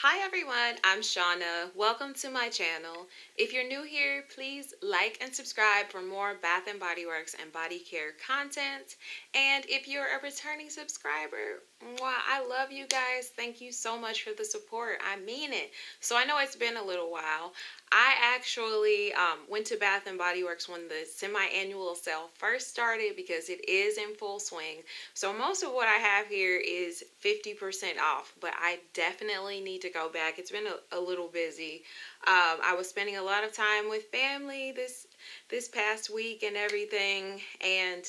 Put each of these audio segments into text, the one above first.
Hi everyone, I'm Shauna. Welcome to my channel. If you're new here, please like and subscribe for more Bath and Body Works and body care content. And if you're a returning subscriber, I love you guys. Thank you so much for the support. I mean it. So I know it's been a little while. I actually went to Bath and Body Works when the semi-annual sale first started because it is in full swing. So most of what I have here is 50% off, but I definitely need to go back. It's been a little busy. I was spending a lot of time with family this past week and everything, and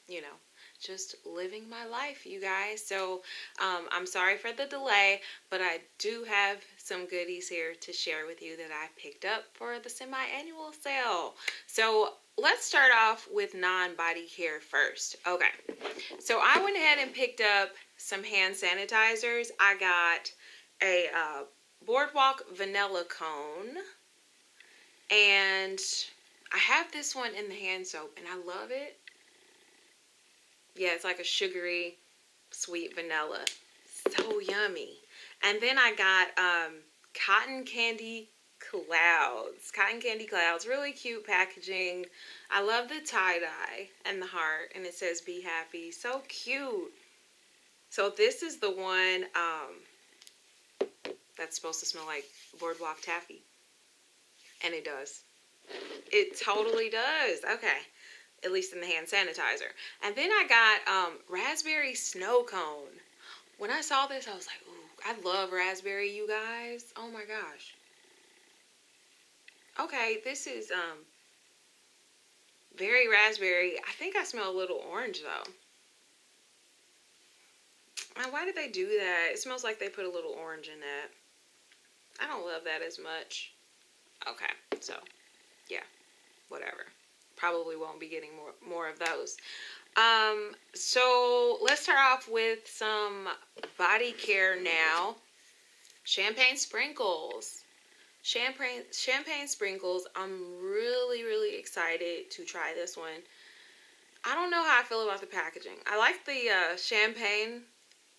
you know, just living my life, you guys. So I'm sorry for the delay, but I do have some goodies here to share with you that I picked up for the semi-annual sale. So let's start off with non-body care first. Okay, so I went ahead and picked up some hand sanitizers. I got a Boardwalk vanilla cone, and I have this one in the hand soap, and I love it. Yeah, it's like a sugary, sweet vanilla. So yummy. And then I got cotton candy clouds. Cotton candy clouds. Really cute packaging. I love the tie-dye and the heart. And it says be happy. So cute. So this is the one that's supposed to smell like Boardwalk Taffy. And it does. It totally does. Okay. At least in the hand sanitizer. And then I got raspberry snow cone. When I saw this, I was like, ooh, I love raspberry, you guys. Oh my gosh. Okay, this is very raspberry. I think I smell a little orange though. Now, why did they do that? It smells like they put a little orange in that. I don't love that as much. Okay, so yeah, whatever. Probably won't be getting more of those. So let's start off with some body care now. Champagne sprinkles. Champagne sprinkles. I'm really excited to try this one. I don't know how I feel about the packaging. I like the champagne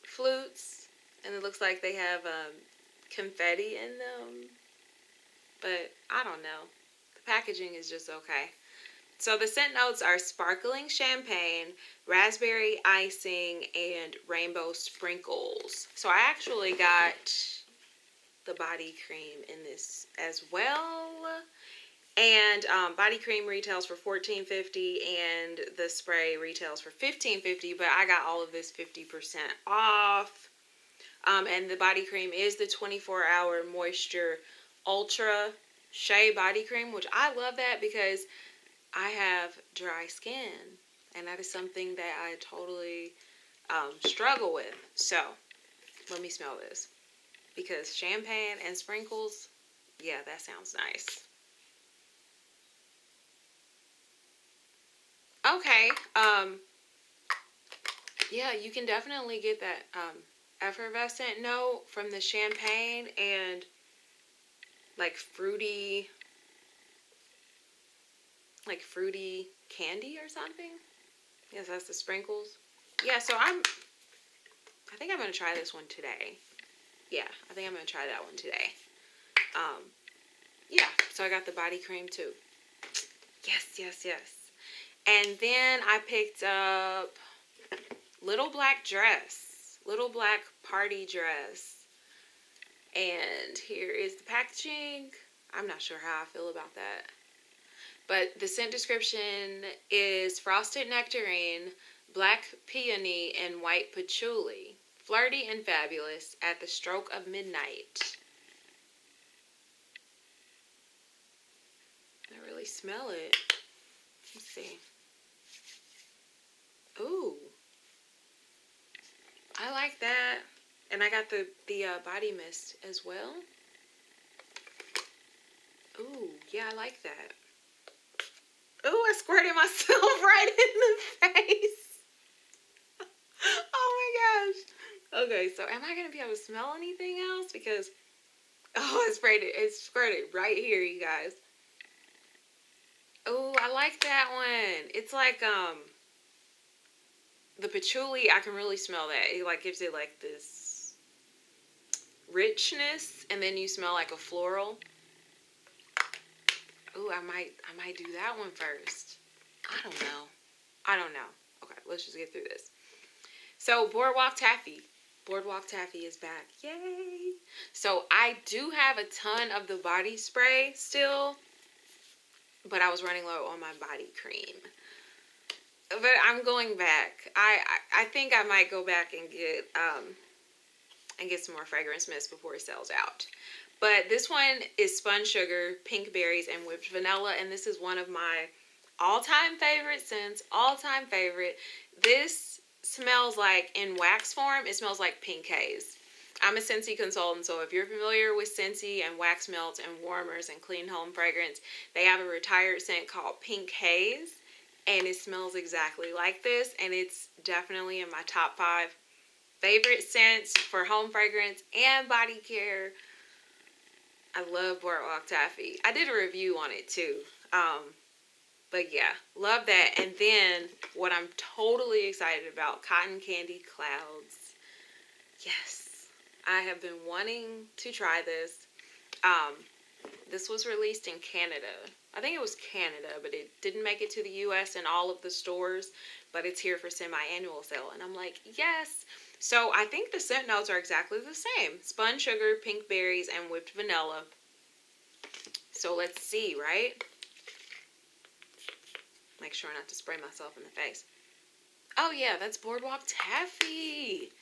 flutes, and it looks like they have confetti in them, but I don't know. The packaging is just okay. So the scent notes are sparkling champagne, raspberry icing, and rainbow sprinkles. So I actually got the body cream in this as well. And body cream retails for $14.50 and the spray retails for $15.50, but I got all of this 50% off. And the body cream is the 24-hour moisture ultra shea body cream, which I love that because I have dry skin, and that is something that I totally struggle with. So, let me smell this. Because champagne and sprinkles, yeah, that sounds nice. Okay, yeah, you can definitely get that effervescent note from the champagne and like fruity candy or something. Yes, that's the sprinkles. Yeah, so I think I'm going to try this one today. Yeah, I think I'm going to try that one today. Yeah, so I got the body cream too. Yes. And then I picked up little black party dress. And here is the packaging. I'm not sure how I feel about that. But the scent description is frosted nectarine, black peony, and white patchouli. Flirty and fabulous at the stroke of midnight. I really smell it. Let's see. Ooh. I like that. And I got the body mist as well. Ooh, yeah, I like that. Ooh, I squirted myself right in the face. Oh my gosh. Okay, so am I going to be able to smell anything else? Because, oh, it squirted right here, you guys. Oh, I like that one. It's like, the patchouli, I can really smell that. It like gives it like this richness, and then you smell like a floral. Ooh, I might do that one first. I don't know. Okay, let's just get through this. So, Boardwalk Taffy. Boardwalk Taffy is back. Yay! So, I do have a ton of the body spray still, but I was running low on my body cream. But I'm going back. I think I might go back and get some more fragrance mist before it sells out. But this one is spun sugar, pink berries, and whipped vanilla, and this is one of my all-time favorite scents. All-time favorite. This smells like, in wax form, it smells like pink haze. I'm a Scentsy consultant, so if you're familiar with Scentsy and wax melts and warmers and clean home fragrance, they have a retired scent called Pink Haze, and it smells exactly like this, and it's definitely in my top 5 favorite scents for home fragrance and body care. I love Boardwalk Taffy. I did a review on it too. But yeah, love that. And then what I'm totally excited about, Cotton Candy Clouds. Yes, I have been wanting to try this. This was released in Canada. I think it was Canada, but it didn't make it to the US in all of the stores, but it's here for semi-annual sale. And I'm like, yes. So I think the scent notes are exactly the same. Spun sugar, pink berries, and whipped vanilla. So let's see, right? Make sure not to spray myself in the face. Oh yeah, that's Boardwalk Taffy.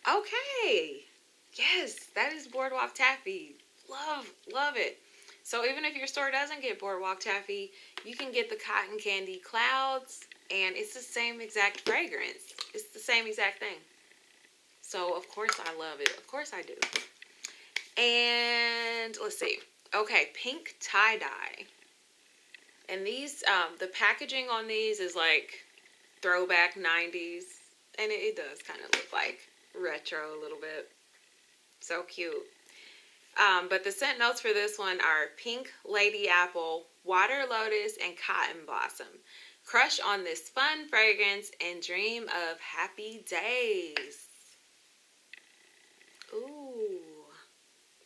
Okay. Yes, that is Boardwalk Taffy. Love it. So even if your store doesn't get Boardwalk Taffy, you can get the Cotton Candy Clouds, and it's the same exact fragrance. It's the same exact thing. So of course I love it. Of course I do. And let's see. Okay, pink tie-dye. And these, the packaging on these is like throwback 90s. And it does kind of look like retro a little bit. So cute. But the scent notes for this one are pink lady apple, water lotus, and cotton blossom. Crush on this fun fragrance and dream of happy days. Ooh,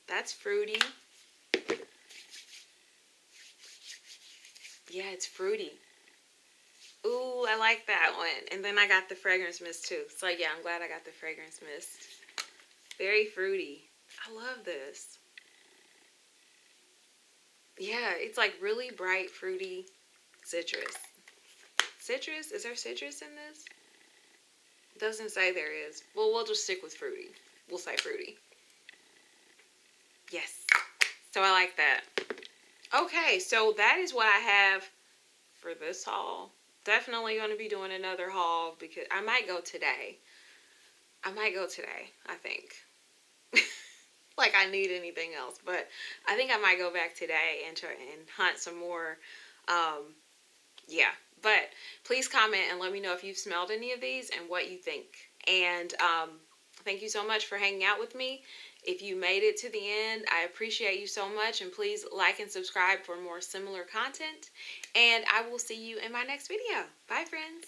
that's fruity. Yeah, it's fruity. Ooh, I like that one. And then I got the fragrance mist too. So yeah, I'm glad I got the fragrance mist. Very fruity. I love this. Yeah, it's like really bright, fruity citrus. Citrus? Is there citrus in this? It doesn't say there is. Well, we'll just stick with fruity. We'll say fruity. Yes. So I like that. Okay, so that is what I have for this haul. Definitely going to be doing another haul because I might go today. I think. Like I need anything else, but I think I might go back today and try and hunt some more. Yeah, but please comment and let me know if you've smelled any of these and what you think. And thank you so much for hanging out with me. If you made it to the end, I appreciate you so much, and please like and subscribe for more similar content, and I will see you in my next video. Bye, friends.